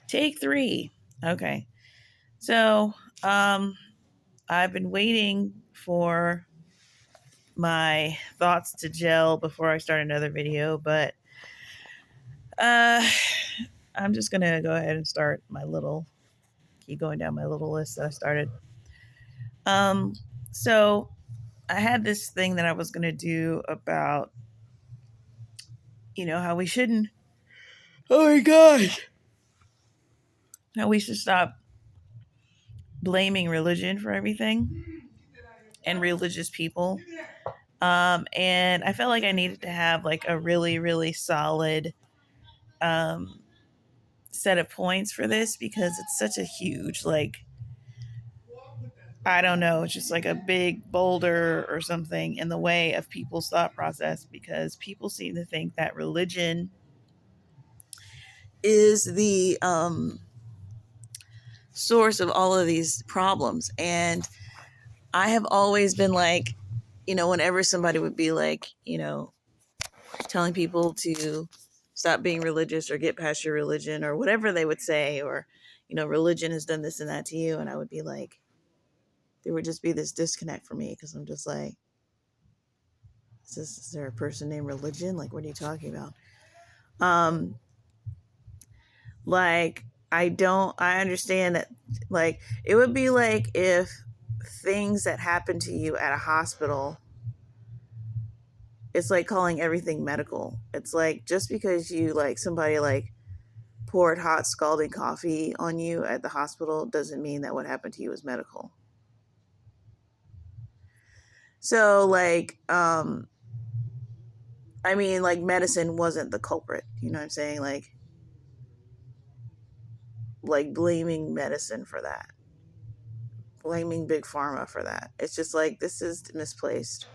Take three. Okay. So, I've been waiting for my thoughts to gel before I start another video, but uh, I'm just gonna go ahead and start keep going down my little list that I started. Um, so I had this thing that I was gonna do about, how we shouldn't. Oh my gosh! How we should stop blaming religion for everything and religious people. And I felt like I needed to have like a really, really solid um, set of points for this because it's such a huge, like, I don't know, it's just like a big boulder or something in the way of people's thought process because people seem to think that religion is the source of all of these problems. And I have always been like, whenever somebody would be like, telling people to stop being religious or get past your religion or whatever they would say, or, religion has done this and that to you. And I would be like, there would just be this disconnect for me because I'm just like, is there a person named religion? Like, what are you talking about? Um, like, I understand that, like, it would be like if things that happen to you at a hospital, it's like calling everything medical. It's like, just because somebody poured hot scalding coffee on you at the hospital doesn't mean that what happened to you is medical. So like medicine wasn't the culprit, you know what I'm saying? Like blaming medicine for that, blaming big pharma for that. It's just like, this is misplaced.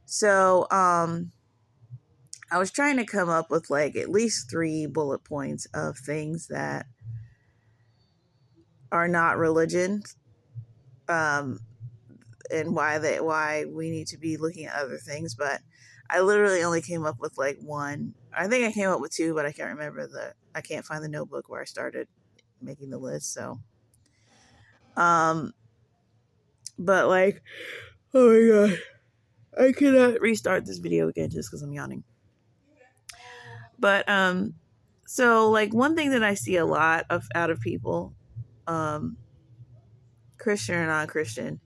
So I was trying to come up with like at least 3 bullet points of things that are not religion, um and why we need to be looking at other things. But I literally only came up with like one. I think I came up with 2, but I can't remember I can't find the notebook where I started making the list. So um but like, oh my god, I cannot restart this video again just because I'm yawning. But so like, one thing that I see a lot of out of people, um Christian or non-Christian,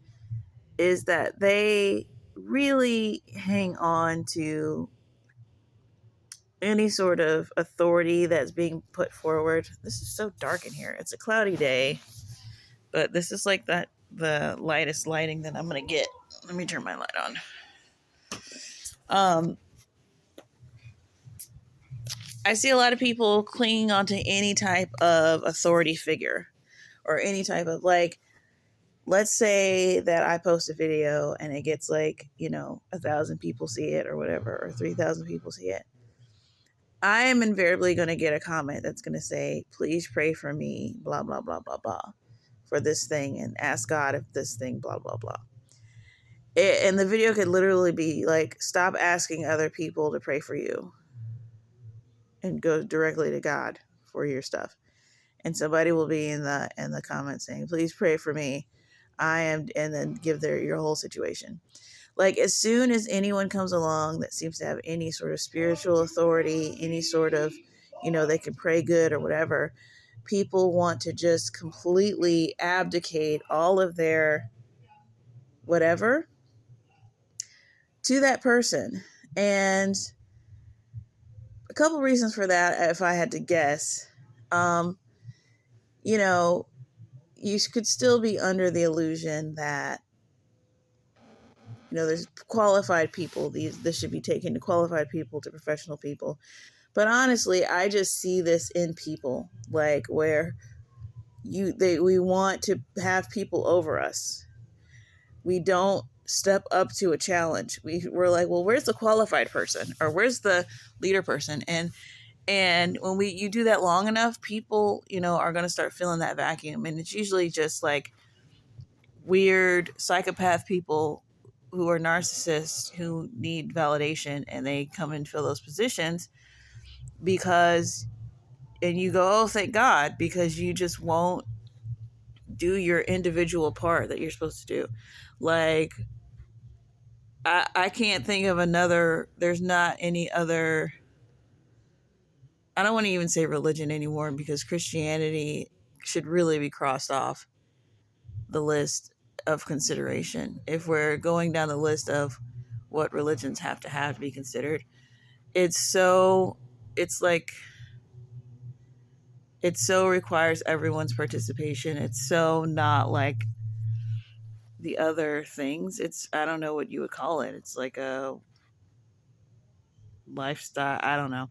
is that they really hang on to any sort of authority that's being put forward. This is so dark in here. It's a cloudy day, but this is like the lightest lighting that I'm gonna get. Let me turn my light on. Um, I see a lot of people clinging onto any type of authority figure or any type of, like, let's say that I post a video and it gets like, 1,000 people see it or whatever, or 3,000 people see it. I am invariably going to get a comment that's going to say, please pray for me, blah, blah, blah, blah, blah, for this thing, and ask God if this thing, blah, blah, blah. And the video could literally be like, stop asking other people to pray for you and go directly to God for your stuff. And somebody will be in the comments saying, please pray for me. And then give your whole situation. Like, as soon as anyone comes along that seems to have any sort of spiritual authority, any sort of, they can pray good or whatever, people want to just completely abdicate all of their whatever to that person. And a couple reasons for that, if I had to guess, you know, you could still be under the illusion that, there's qualified people. This should be taken to qualified people, to professional people. But honestly, I just see this in people, like, where we want to have people over us. We don't step up to a challenge. We're like, well, where's the qualified person, or where's the leader person? And when you do that long enough, people, are going to start filling that vacuum. And it's usually just like weird psychopath people who are narcissists who need validation, and they come and fill those positions because and you go, oh, thank God, because you just won't do your individual part that you're supposed to do. Like, I can't think of another, there's not any other, I don't want to even say religion anymore because Christianity should really be crossed off the list of consideration. If we're going down the list of what religions have to be considered, it's so, it's like, it so requires everyone's participation. It's so not like the other things. It's, I don't know what you would call it. It's like a lifestyle. I don't know.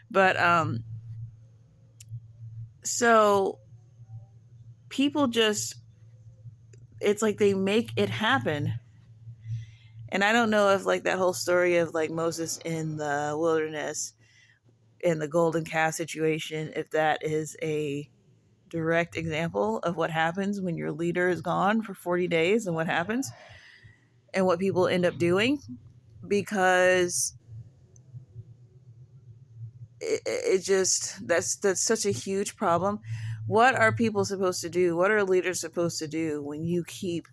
But so people just, it's like they make it happen. And I don't know if like that whole story of like Moses in the wilderness in the golden calf situation, if that is a direct example of what happens when your leader is gone for 40 days and what happens and what people end up doing, because it just, that's such a huge problem. What are people supposed to do? What are leaders supposed to do when you keep,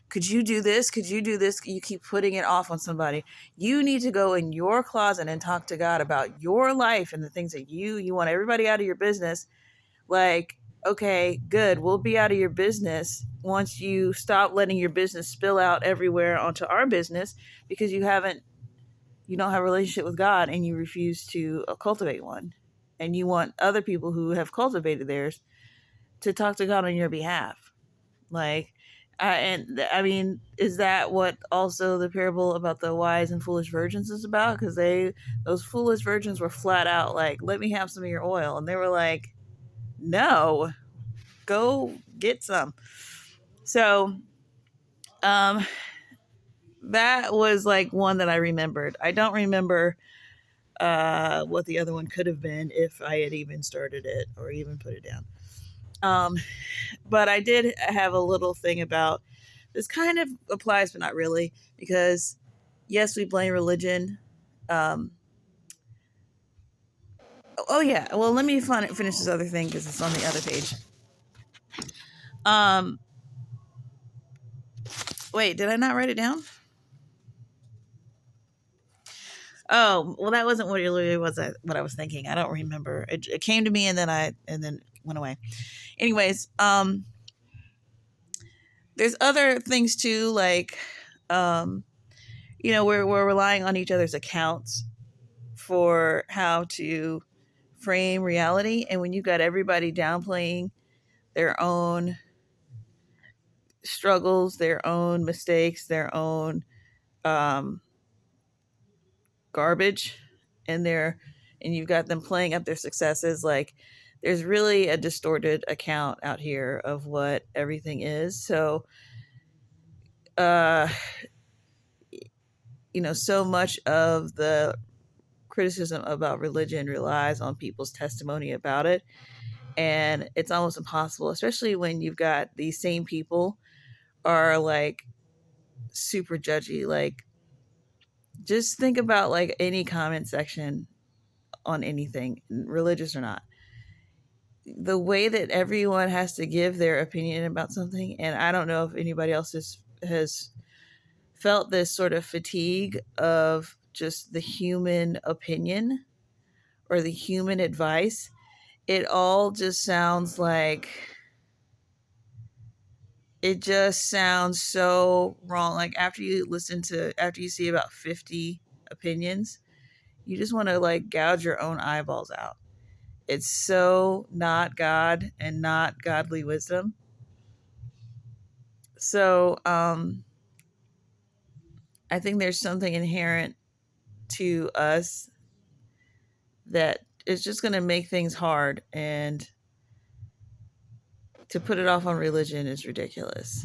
could you do this? Could you do this? You keep putting it off on somebody. You need to go in your closet and talk to God about your life and the things that you want everybody out of your business. Like, okay, good. We'll be out of your business once you stop letting your business spill out everywhere onto our business because you don't have a relationship with God and you refuse to cultivate one. And you want other people who have cultivated theirs to talk to God on your behalf. Like, I mean, is that what also the parable about the wise and foolish virgins is about? Because those foolish virgins were flat out like, let me have some of your oil. And they were like, no, go get some. So, um, that was like one that I remembered. I don't remember what the other one could have been if I had even started it or even put it down. But I did have a little thing about this, kind of applies, but not really, because yes, we blame religion. Um, oh yeah, well, let me finish this other thing because it's on the other page. Um, wait, did I not write it down? Oh, well, that wasn't what it really was. What I was thinking. I don't remember. It came to me and then went away. Anyways, there's other things too, like, um, we're relying on each other's accounts for how to frame reality, and when you've got everybody downplaying their own struggles, their own mistakes, their own um, garbage, and you've got them playing up their successes, like there's really a distorted account out here of what everything is. So uh so much of the criticism about religion relies on people's testimony about it, and it's almost impossible, especially when you've got these same people are like super judgy. Like, just think about like any comment section on anything, religious or not, the way that everyone has to give their opinion about something. And I don't know if anybody else has felt this sort of fatigue of just the human opinion or the human advice. It all just sounds like, it just sounds so wrong. Like, after you see about 50 opinions, you just want to like gouge your own eyeballs out. It's so not God and not godly wisdom. So I think there's something inherent to us that is just going to make things hard, and to put it off on religion is ridiculous.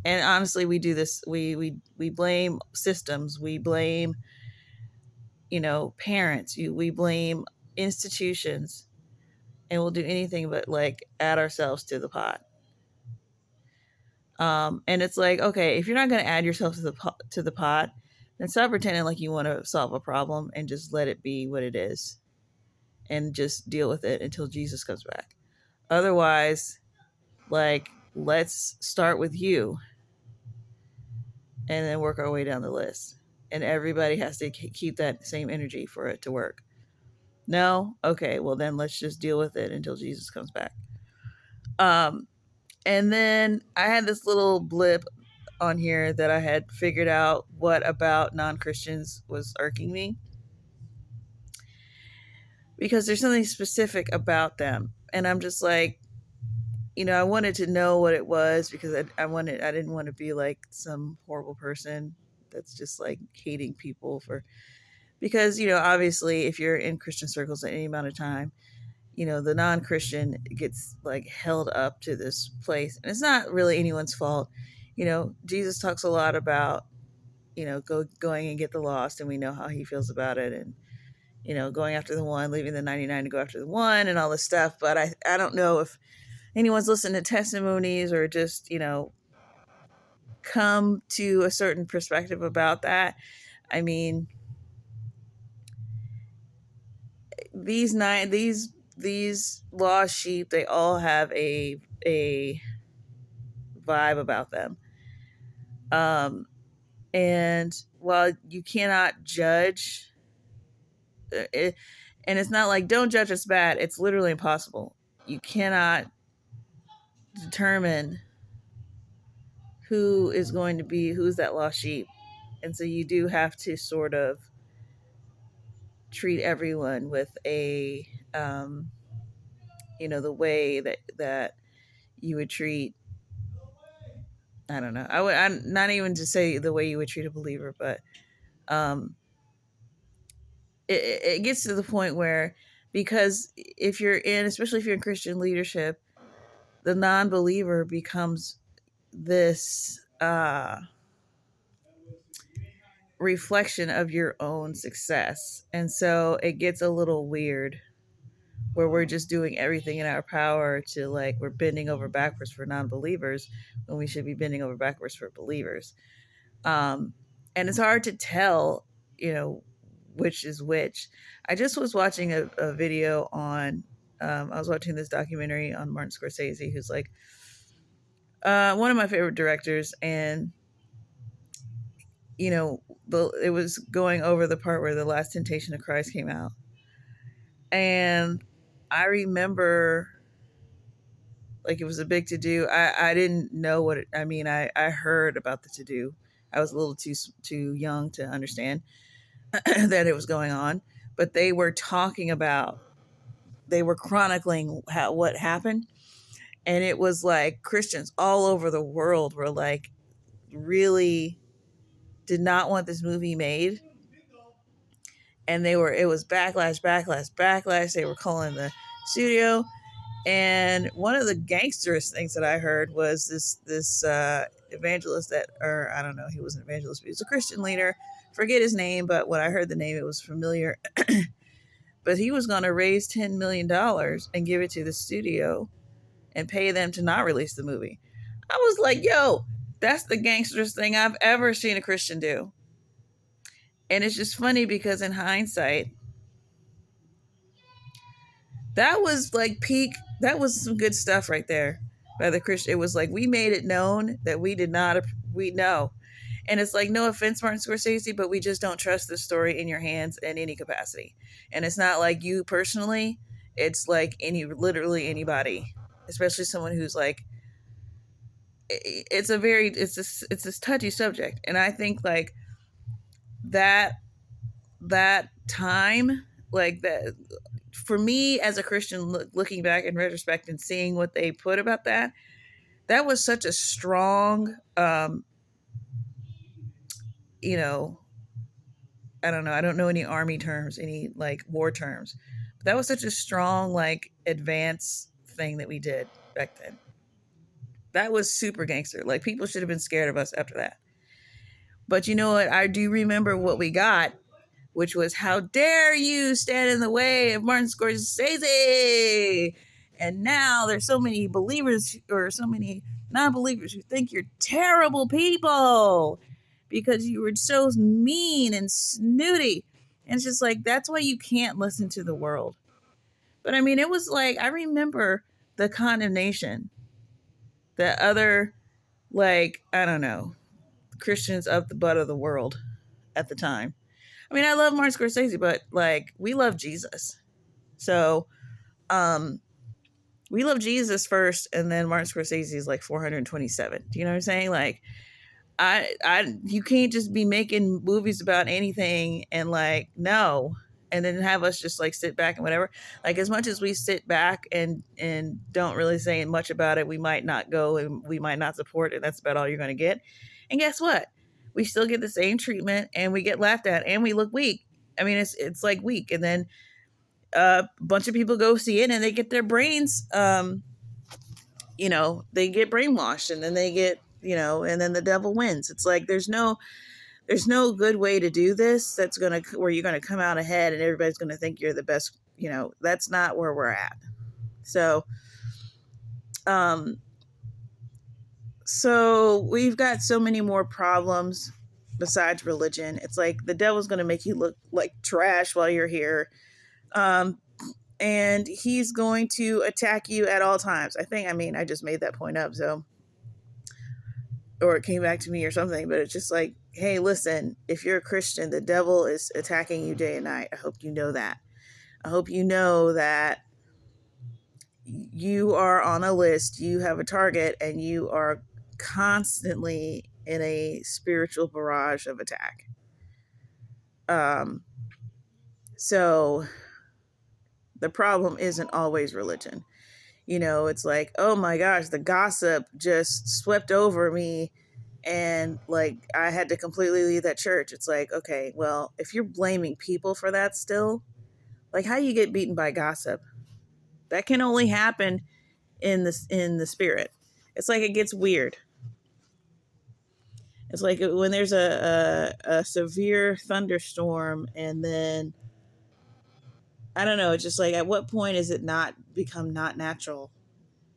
And honestly, we do this, we blame systems, we blame parents, we blame institutions, and we'll do anything but like add ourselves to the pot. And it's like, okay, if you're not going to add yourself to the pot, then stop pretending like you want to solve a problem and just let it be what it is. and just deal with it until Jesus comes back. Otherwise, like, let's start with you and then work our way down the list. And everybody has to keep that same energy for it to work. No? Okay, well, then let's just deal with it until Jesus comes back. And then I had this little blip on here that I had figured out what about non-Christians was irking me, because there's something specific about them. And I'm just like, I wanted to know what it was, because I didn't want to be like some horrible person that's just like hating people for, because, obviously if you're in Christian circles at any amount of time, the non-Christian gets like held up to this place, and it's not really anyone's fault. Jesus talks a lot about, going and get the lost, and we know how he feels about it, and, going after the one, leaving the 99 to go after the one, and all this stuff. But I don't know if anyone's listened to testimonies or just, come to a certain perspective about that. I mean, these lost sheep, they all have a vibe about them. And while you cannot judge it, and it's not like don't judge us bad, it's literally impossible. You cannot determine who's that lost sheep. And so you do have to sort of treat everyone with a the way that you would treat, I don't know, I'm not even to say the way you would treat a believer, but it gets to the point where, because especially if you're in Christian leadership, the non-believer becomes this reflection of your own success. And so it gets a little weird, where we're just doing everything in our power to, like, we're bending over backwards for non-believers when we should be bending over backwards for believers. And it's hard to tell, which is which. I just was watching a video on, I was watching this documentary on Martin Scorsese, who's like one of my favorite directors. And, it was going over the part where The Last Temptation of Christ came out. And I remember, like, it was a big to-do. I didn't know what I heard about the to-do. I was a little too young to understand that it was going on, but they were chronicling what happened. And it was like Christians all over the world were like, really did not want this movie made. And it was backlash. They were calling the studio. And one of the gangsterous things that I heard was this evangelist or I don't know, he was an evangelist, but he was a Christian leader. Forget his name, but when I heard the name, it was familiar. But he was going to raise $10 million and give it to the studio and pay them to not release the movie. I was like, yo, that's the gangsterous thing I've ever seen a Christian do. And it's just funny because in hindsight, that was like peak. That was some good stuff right there by the Christian. It was like, we made it known that we know. And it's like, no offense, Martin Scorsese, but we just don't trust this story in your hands in any capacity. And it's not like you personally. It's like literally anybody, especially someone who's like, it's this touchy subject. And I think like that time, like that, for me as a Christian, looking back in retrospect and seeing what they put about that was such a strong, I don't know. I don't know any army terms, any like war terms. But that was such a strong, like, advance thing that we did back then. That was super gangster. Like, people should have been scared of us after that. But you know what? I do remember what we got, which was, how dare you stand in the way of Martin Scorsese? And now there's so many believers or so many non-believers who think you're terrible people because you were so mean and snooty. And it's just like, that's why you can't listen to the world. But I mean, it was like, I remember the condemnation that other, like, I don't know, Christians up the butt of the world at the time. I mean, I love Martin Scorsese, but like, we love Jesus. So, um, we love Jesus first, and then Martin Scorsese is like 427. Do you know what I'm saying? Like, you can't just be making movies about anything and like, no, and then have us just like sit back and whatever. Like, as much as we sit back and don't really say much about it, we might not go and we might not support it. That's about all you're going to get. And guess what? We still get the same treatment, and we get laughed at, and we look weak. I mean, it's like weak, and then a bunch of people go see it, and they get their brains, they get brainwashed, and then they get, and then the devil wins. It's like there's no good way to do this that's gonna where you're gonna come out ahead and everybody's gonna think you're the best. That's not where we're at. So, um, so we've got so many more problems besides religion. It's like the devil's gonna make you look like trash while you're here. Um, and he's going to attack you at all times. I just made that point up, so, or it came back to me or something, but it's just like, hey, listen, if you're a Christian, the devil is attacking you day and night. I hope you know that. I hope you know that you are on a list, you have a target, and you are constantly in a spiritual barrage of attack. So the problem isn't always religion. It's like, oh my gosh, the gossip just swept over me, and like I had to completely leave that church. It's like, okay, well, if you're blaming people for that still, like, how you get beaten by gossip? That can only happen in the spirit. It's like it gets weird. It's like when there's a severe thunderstorm, and then I don't know, it's just like, at what point is it not become not natural?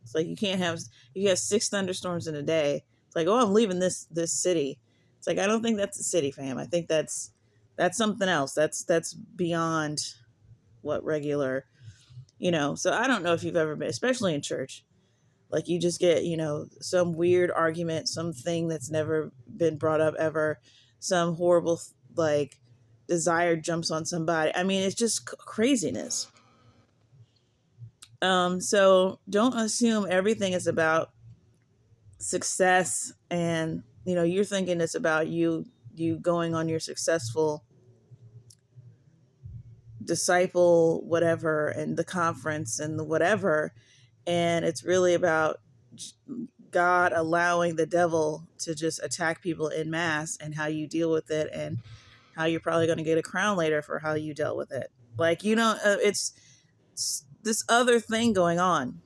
It's like you have 6 thunderstorms in a day. It's like, oh, I'm leaving this city. It's like, I don't think that's a city, fam. I think that's something else. That's beyond what regular, So I don't know if you've ever been, especially in church, like you just get, some weird argument, something that's never been brought up ever, some horrible like desire jumps on somebody. I mean, it's just craziness. So don't assume everything is about success, and you're thinking it's about you going on your successful disciple whatever, and the conference and the whatever, and it's really about God allowing the devil to just attack people in mass, and how you deal with it, and how you're probably going to get a crown later for how you dealt with it. Like, it's this other thing going on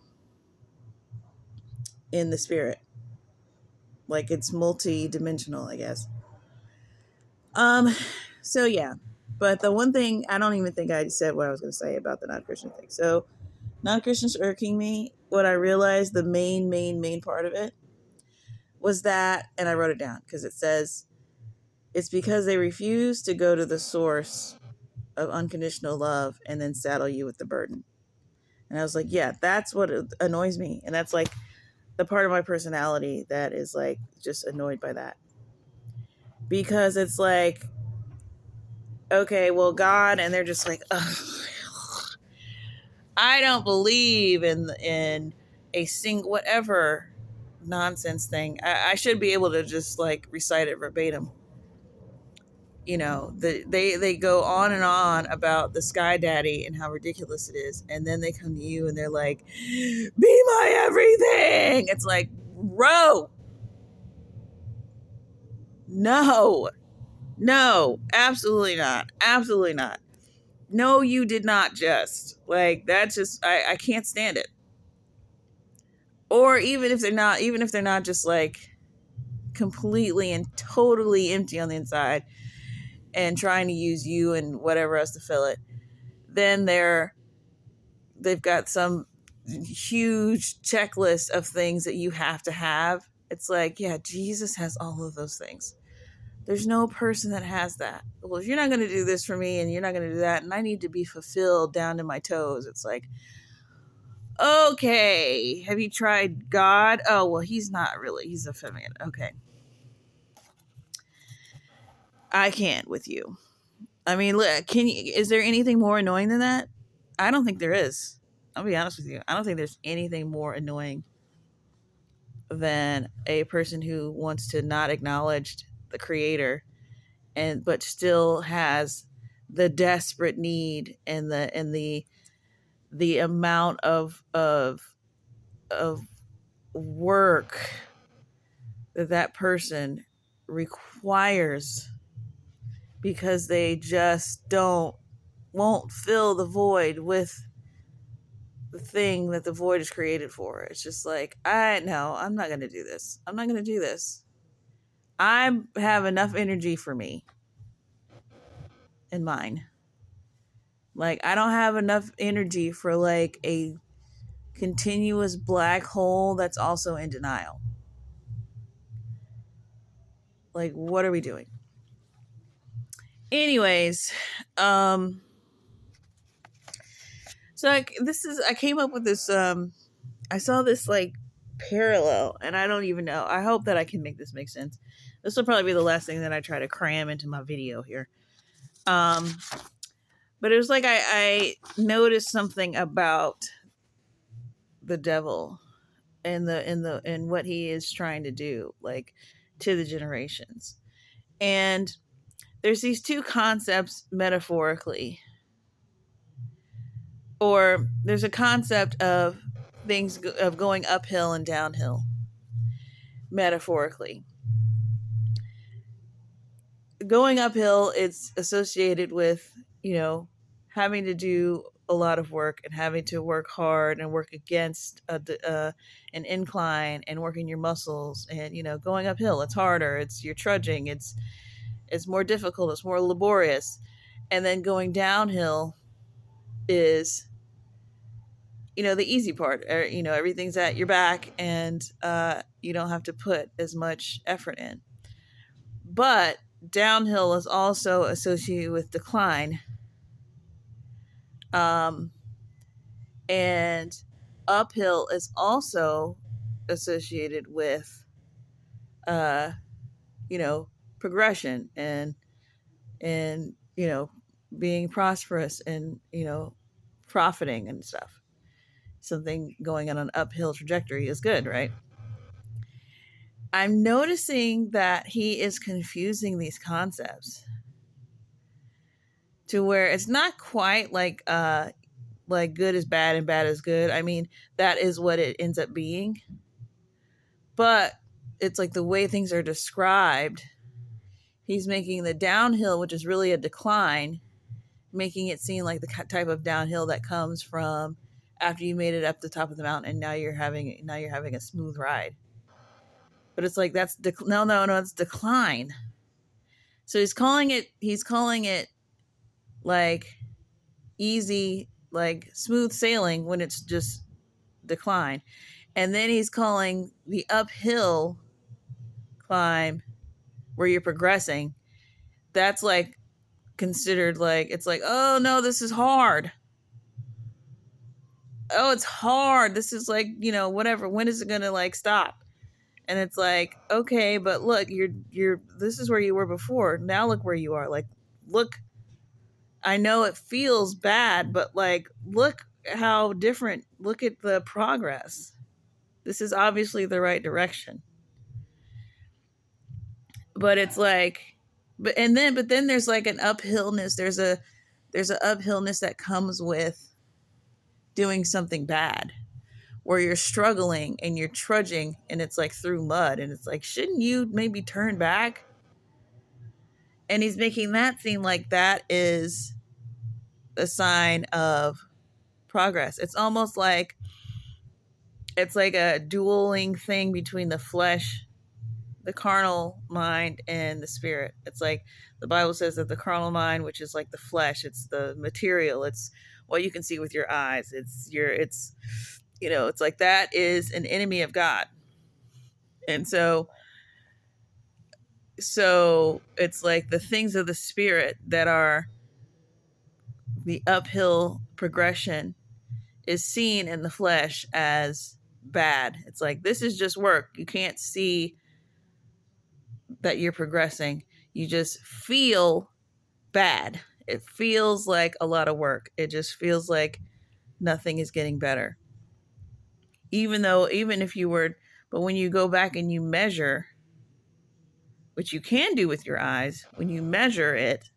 in the spirit. Like, it's multi-dimensional, I guess. So yeah. But the one thing, I don't even think I said what I was going to say about the non-Christian thing. So, non-Christians irking me. What I realized, the main part of it was that, and I wrote it down because it says, it's because they refuse to go to the source of unconditional love and then saddle you with the burden. And I was like, yeah, that's what annoys me. And that's like the part of my personality that is like just annoyed by that. Because it's like, okay, well, God, and they're just like, ugh, I don't believe in a single whatever nonsense thing. I should be able to just like recite it verbatim. They go on and on about the Sky Daddy and how ridiculous it is, and then they come to you and they're like, be my everything. It's like, bro, no, absolutely not. No, you did not just. Like, that's just, I can't stand it. Or even if they're not just like completely and totally empty on the inside and trying to use you and whatever else to fill it, then they've got some huge checklist of things that you have to have. It's like, yeah, Jesus has all of those things. There's no person that has that. Well, if you're not going to do this for me and you're not going to do that, and I need to be fulfilled down to my toes, it's like, okay, have you tried God? Oh, well, he's not really. He's a feminine. Okay. I can't with you. I mean, look, is there anything more annoying than that? I don't think there is. I'll be honest with you. I don't think there's anything more annoying than a person who wants to not acknowledge the creator but still has the desperate need and the amount of work that person requires because they just won't fill the void with the thing that the void is created for. It's just like, I'm not going to do this. I'm not going to do this. I have enough energy for me and mine. Like, I don't have enough energy for like a continuous black hole that's also in denial. Like, what are we doing? Anyways, so I came up with this, I saw this like parallel, and I don't even know. I hope that I can make this make sense. This will probably be the last thing that I try to cram into my video here. But it was like I noticed something about the devil and what he is trying to do, like, to the generations. And there's these two concepts metaphorically, or there's a concept of things of going uphill and downhill metaphorically. Going uphill, it's associated with, having to do a lot of work and having to work hard and work against an incline and working your muscles. And going uphill, it's harder, you're trudging, it's more difficult, it's more laborious. And then going downhill is the easy part, or everything's at your back, and you don't have to put as much effort in. But downhill is also associated with decline, and uphill is also associated with progression and being prosperous and profiting and stuff. Something going on an uphill trajectory is good, right? I'm noticing that he is confusing these concepts to where it's not quite like good is bad and bad is good. I mean, that is what it ends up being. But it's like the way things are described, he's making the downhill, which is really a decline, making it seem like the type of downhill that comes from after you made it up the top of the mountain and now you're having a smooth ride. But it's like, that's no, it's decline. So he's calling it like easy, like smooth sailing when it's just decline. And then he's calling the uphill climb where you're progressing, that's like considered like, it's like, oh no, this is hard. Oh, it's hard. This is like, whatever. When is it going to like stop? And it's like, okay, but look, this is where you were before. Now look where you are. Like, look, I know it feels bad, but like, look how different, look at the progress. This is obviously the right direction. But it's like, but then there's like an uphillness. There's a uphillness that comes with doing something bad, where you're struggling and you're trudging and it's like through mud, and it's like, shouldn't you maybe turn back? And he's making that seem like that is a sign of progress. It's almost like it's like a dueling thing between the flesh, the carnal mind, and the spirit. It's like the Bible says that the carnal mind, which is like the flesh, it's the material, it's what you can see with your eyes, it's like that is an enemy of God. And so So it's like the things of the spirit that are the uphill progression is seen in the flesh as bad. It's like, this is just work. You can't see that you're progressing. You just feel bad. It feels like a lot of work. It just feels like nothing is getting better. Even if you were, but when you go back and you measure, which you can do with your eyes, when you measure it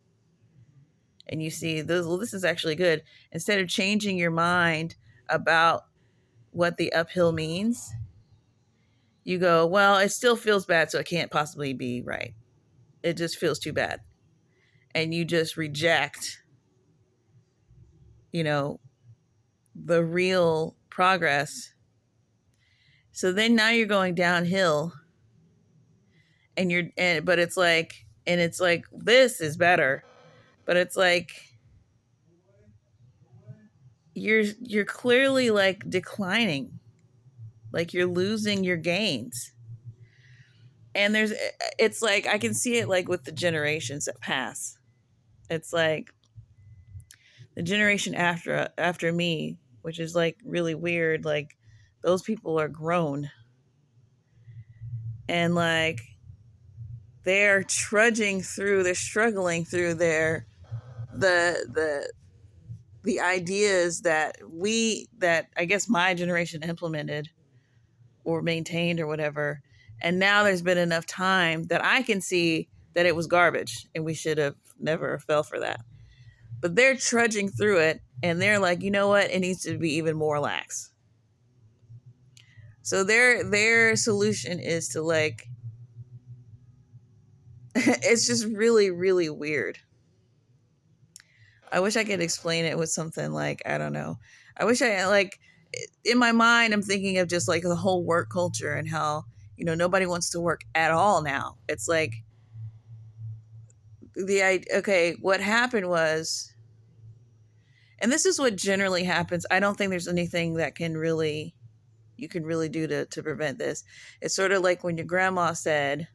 and you see this, well, this is actually good, instead of changing your mind about what the uphill means, you go, well, it still feels bad, so it can't possibly be right. It just feels too bad. And you just reject, you know, the real progress. So then now you're going downhill but it's like, this is better. But it's like, you're clearly like declining, like you're losing your gains. And it's like, I can see it like with the generations that pass. It's like the generation after me, which is like really weird, like those people are grown and like they're struggling through the ideas that I guess my generation implemented or maintained or whatever. And now there's been enough time that I can see that it was garbage and we should have never fell for that. But they're trudging through it and they're like, you know what? It needs to be even more lax. So their solution is to like, it's just really, really weird. I wish I could explain it with something like, I don't know. I wish I like, in my mind, I'm thinking of just like the whole work culture and how, nobody wants to work at all now. It's like okay, what happened was, and this is what generally happens. I don't think there's anything that you can really do to prevent this. It's sort of like when your grandma said,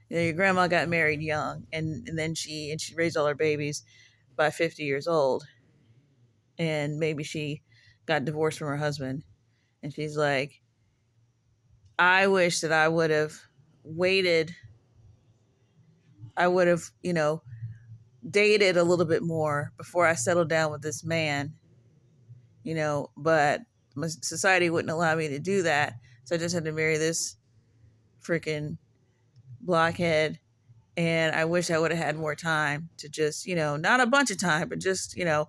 your grandma got married young and then she raised all her babies by 50 years old. And maybe she got divorced from her husband. And she's like, I wish that I would have waited. I would have, dated a little bit more before I settled down with this man, but society wouldn't allow me to do that. So I just had to marry this freaking blockhead. And I wish I would have had more time to just, not a bunch of time, but just, I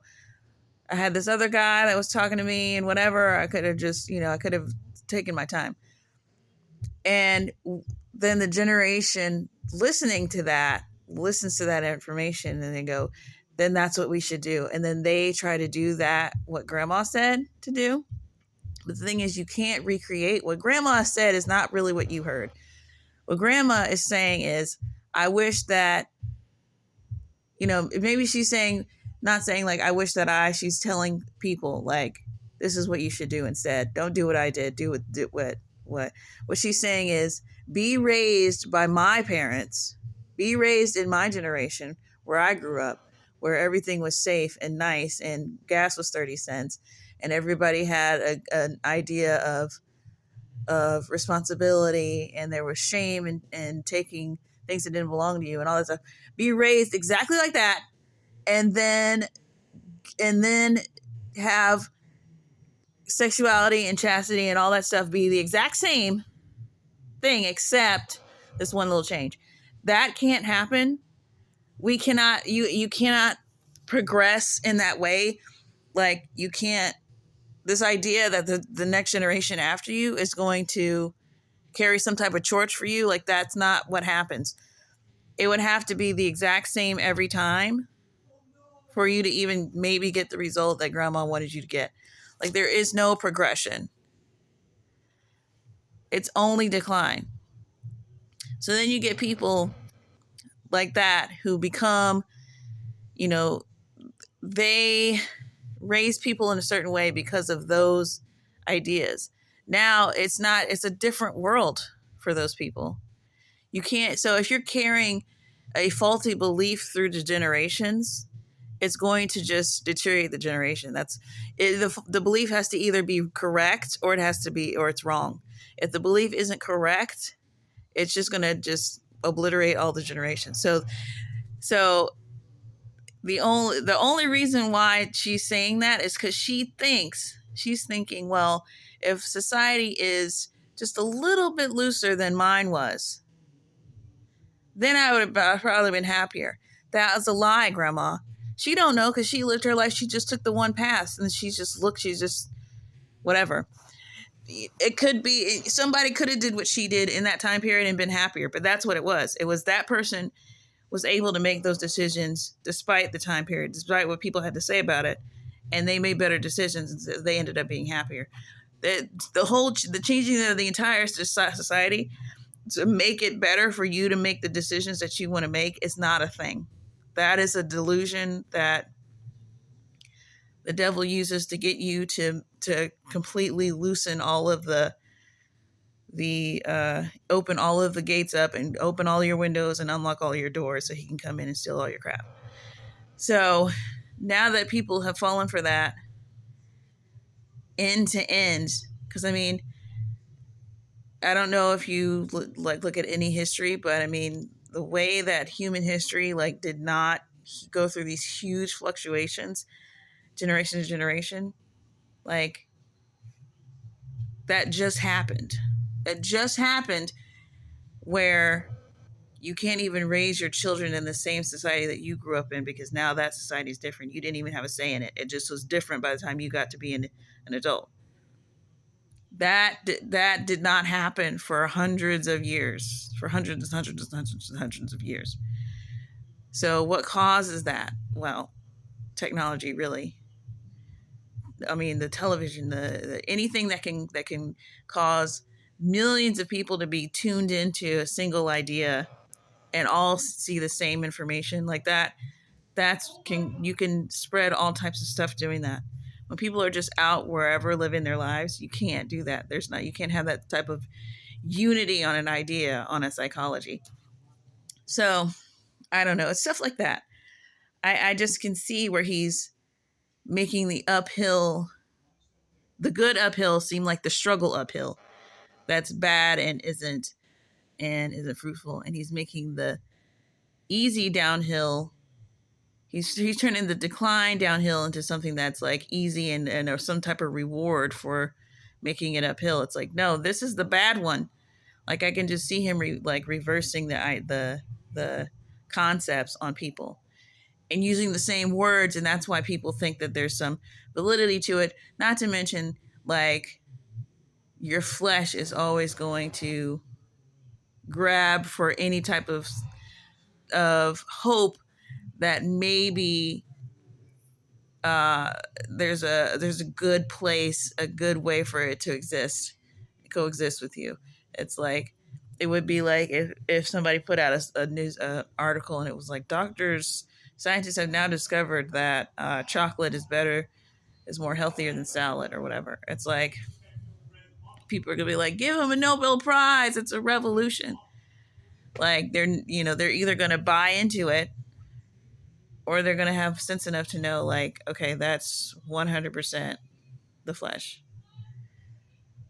had this other guy that was talking to me and whatever. I could have just, I could have taken my time. And then the generation listens to that information and they go, then that's what we should do. And then they try to do that, what grandma said to do. But the thing is, you can't recreate what grandma said is not really what you heard. What grandma is saying is, I wish that, maybe she's saying, not saying like, I wish that she's telling people like, this is what you should do instead. Don't do what I did. Do what she's saying is, be raised by my parents, be raised in my generation where I grew up, where everything was safe and nice and gas was 30 cents and everybody had an idea of responsibility and there was shame and taking things that didn't belong to you and all that stuff. Be raised exactly like that and then have sexuality and chastity and all that stuff be the exact same thing, except this one little change. That can't happen. We cannot, you cannot progress in that way. Like you can't, this idea that the next generation after you is going to carry some type of torch for you, like that's not what happens. It would have to be the exact same every time for you to even maybe get the result that grandma wanted you to get. Like there is no progression. It's only decline. So then you get people like that who become, they raise people in a certain way because of those ideas. Now it's a different world for those people. You can't. So if you're carrying a faulty belief through the generations, it's going to just deteriorate the generation. That's it, the belief has to either be correct or it has to be or it's wrong. If the belief isn't correct, it's just going to just obliterate all the generations. So the only reason why she's saying that is because she's thinking, well, if society is just a little bit looser than mine was, then I would have probably been happier. That was a lie, Grandma. She don't know because she lived her life. She just took the one path, and she's just whatever. It could be somebody could have did what she did in that time period and been happier, but that's what it was. It was that person was able to make those decisions despite the time period, despite what people had to say about it, and they made better decisions. And they ended up being happier. The changing of the entire society to make it better for you to make the decisions that you want to make is not a thing. That is a delusion that the devil uses to get you to completely loosen all of the open all of the gates up and open all your windows and unlock all your doors so he can come in and steal all your crap. So now that people have fallen for that end to end, because I mean, I don't know if you look at any history, but I mean, the way that human history did not go through these huge fluctuations generation to generation, like that just happened. It just happened where you can't even raise your children in the same society that you grew up in because now that society is different. You didn't even have a say in it. It just was different by the time you got to be an adult. That did not happen for hundreds of years, for hundreds of years. So what causes that? Well, technology, really. I mean, the television, the anything that can cause millions of people to be tuned into a single idea and all see the same information like that. You can spread all types of stuff doing that. When people are just out wherever living their lives, you can't do that. You can't have that type of unity on an idea, on a psychology. So I don't know. It's stuff like that. I just can see where he's making the good uphill seem like the struggle uphill. That's bad and isn't fruitful. And he's making the easy downhill. He's turning the decline downhill into something that's like easy and or some type of reward for making it uphill. It's like, no, this is the bad one. Like I can just see him reversing the concepts on people and using the same words, and that's why people think that there's some validity to it. Not to mention, like, your flesh is always going to grab for any type of hope that maybe there's a good place, a good way for it to coexist with you. It's like it would be like if somebody put out a news article and it was like scientists have now discovered that chocolate is more healthier than salad or whatever. It's like people are gonna be like, give them a Nobel Prize. It's a revolution. Like they're either gonna buy into it or they're gonna have sense enough to know, like, okay, that's 100% the flesh.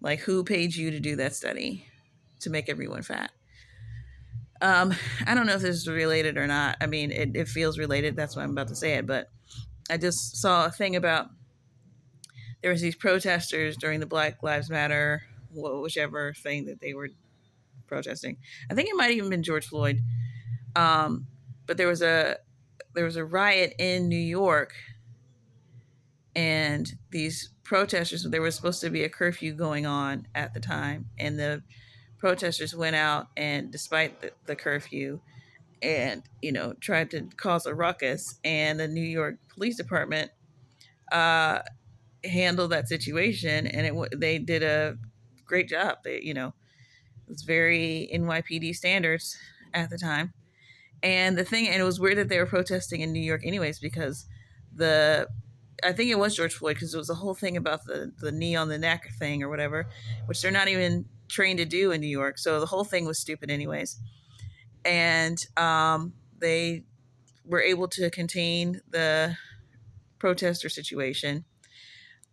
Like, who paid you to do that study to make everyone fat? I don't know if this is related or not. I mean, it feels related. That's why I'm about to say it. But I just saw a thing about there was these protesters during the Black Lives Matter, whichever thing that they were protesting. I think it might even been George Floyd. But there was a riot in New York, and these protesters, there was supposed to be a curfew going on at the time, and the protesters went out and despite the curfew and tried to cause a ruckus, and the New York Police Department handled that situation, and they did a great job. It was very NYPD standards at the time. And it was weird that they were protesting in New York anyways, because I think it was George Floyd, because it was a whole thing about the knee on the neck thing or whatever, which they're not even trained to do in New York. So the whole thing was stupid anyways. and they were able to contain the protester situation.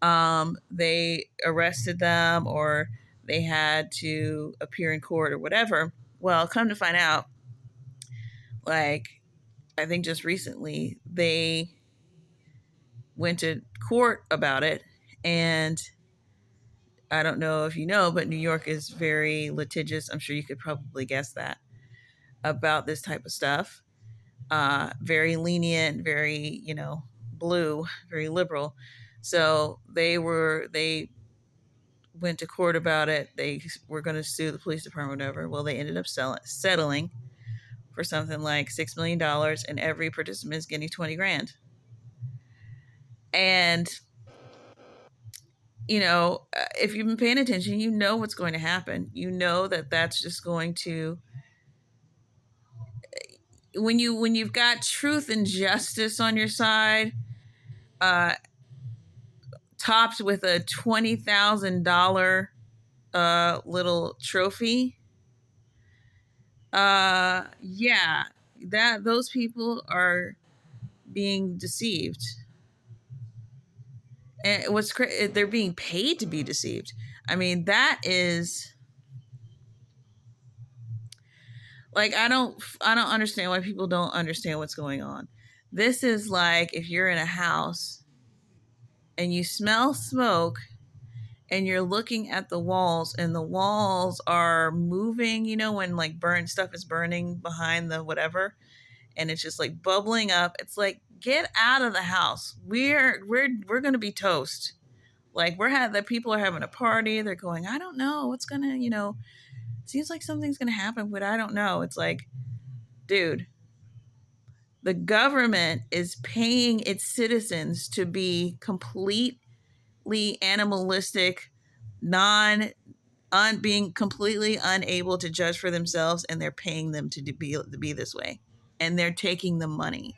They arrested them, or they had to appear in court or whatever. Well, come to find out, like, I think just recently they went to court about it. And I don't know if you know, but New York is very litigious. I'm sure you could probably guess that about this type of stuff. Very lenient, very, blue, very liberal. So they went to court about it. They were going to sue the police department, whatever. Well, they ended up settling for something like $6 million, and every participant is getting 20 grand. And if you've been paying attention, you know what's going to happen. You know that that's just going to, when you've got truth and justice on your side, topped with a $20,000 little trophy. Yeah, that those people are being deceived. And they're being paid to be deceived. I mean, that is like, I don't understand why people don't understand what's going on. This is like if you're in a house and you smell smoke and you're looking at the walls and the walls are moving, when like burnt stuff is burning behind the whatever, and it's just like bubbling up. It's like, get out of the house. We're going to be toast. Like, the people are having a party. They're going, I don't know what's going to, seems like something's going to happen, but I don't know. It's like, dude, the government is paying its citizens to be completely animalistic, being completely unable to judge for themselves, and they're paying them to be this way, and they're taking the money.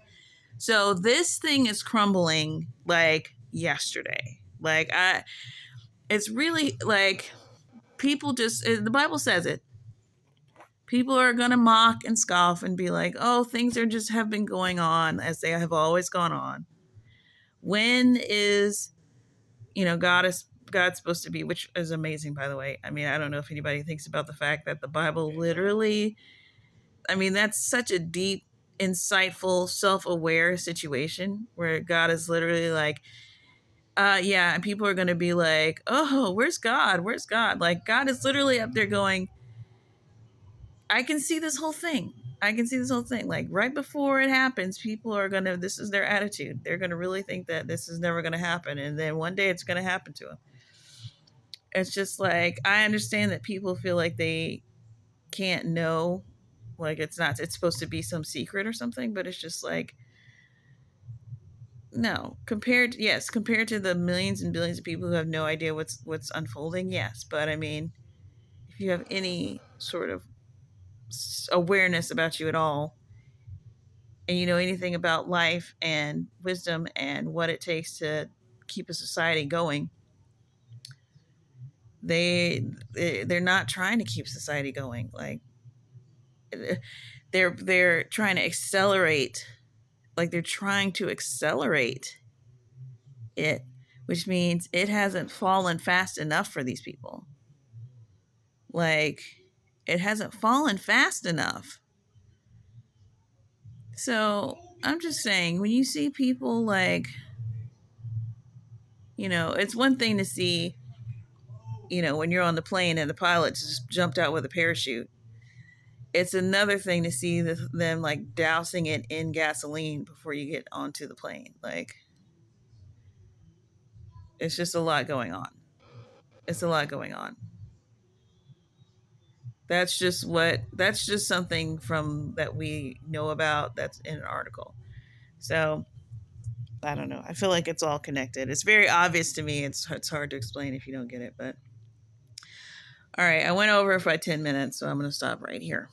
So this thing is crumbling like yesterday. Like, it's really like, people the Bible says it. People are going to mock and scoff and be like, oh, things have been going on as they have always gone on. When is, God's supposed to be, which is amazing, by the way. I mean, I don't know if anybody thinks about the fact that the Bible literally, I mean, that's such a deep, insightful, self-aware situation where God is literally like, yeah, and people are going to be like, oh, where's God? Where's God? Like, God is literally up there going, I can see this whole thing. Like, right before it happens, people are going to, this is their attitude. They're going to really think that this is never going to happen. And then one day it's going to happen to them. It's just like, I understand that people feel like they can't know, like it's supposed to be some secret or something, but it's just like, no, compared to the millions and billions of people who have no idea what's unfolding. Yes. But I mean, if you have any sort of awareness about you at all, and you know anything about life and wisdom and what it takes to keep a society going, they're not trying to keep society going. Like, they're trying to accelerate. Like, they're trying to accelerate it, which means it hasn't fallen fast enough for these people. Like, it hasn't fallen fast enough. So I'm just saying, when you see people like, it's one thing to see, when you're on the plane and the pilot just jumped out with a parachute. It's another thing to see them like dousing it in gasoline before you get onto the plane. Like, it's just a lot going on. It's a lot going on. That's just something from that we know about that's in an article. So I don't know. I feel like it's all connected. It's very obvious to me. It's hard to explain if you don't get it. But all right, I went over by 10 minutes, so I'm going to stop right here.